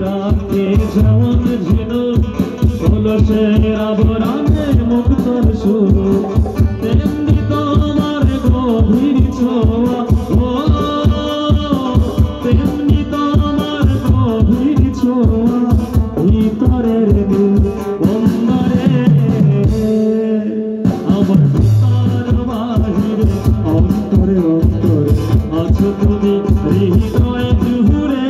রাতে যেমন ঝিনুক হলো সে আবরণে মুক্তর সুর, তেমনি তোমার গভীর ছোঁয়া, ও তেমনি তোমার গভীর ছোঁয়া ভিতরের দিল অন্তরে, আমার ভিতর বাহিরে অন্তরে অন্তরে আছো তুমি হৃদয় জুড়ে।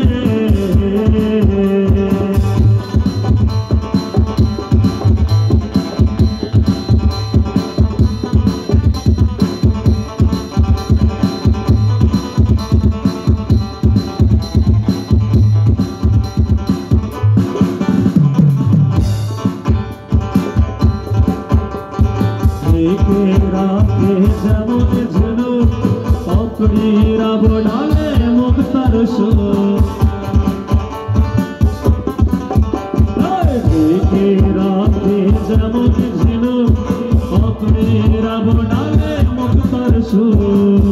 রাতে যেমন ঝিনুক পাপড়ির আবরণে মুক্তার সুর, রাতে যেমন ঝিনুক পাপড়ির আবরণে মুক্তার সুর,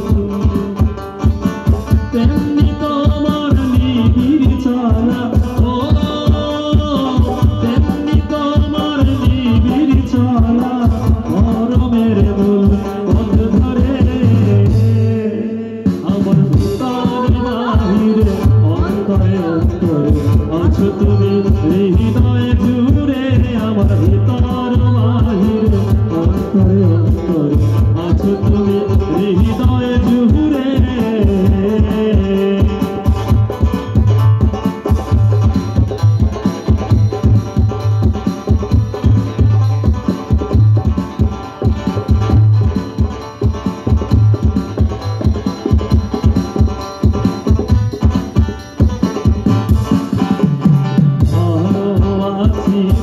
তেমনি তোমার নিবিড় চলা, ও তেমনি তোমার নিবিড় চলা মরমের মূল পথ ধরে, আমার ভিতর বাহিরে অন্তরে অন্তরে আছো তুমি হৃদয় জুড়ে, আমার ভিতর বাহিরে অন্তরে অন্তরে আছো তুমি হৃদয় জুড়ে।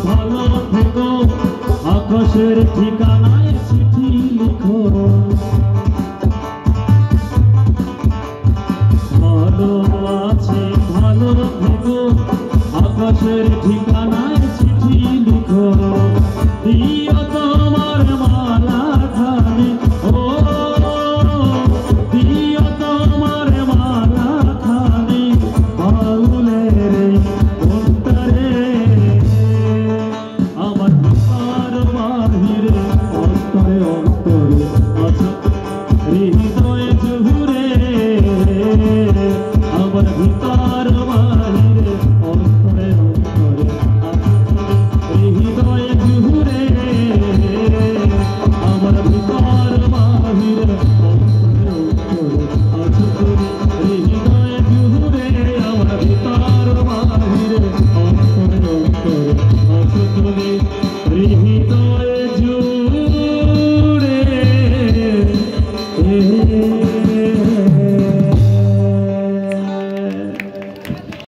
ভালো থেকো, আকাশের ঠিকানায় চিঠি লিখো, ভালো আছে ভালো থেকো, আকাশের ঠিকানা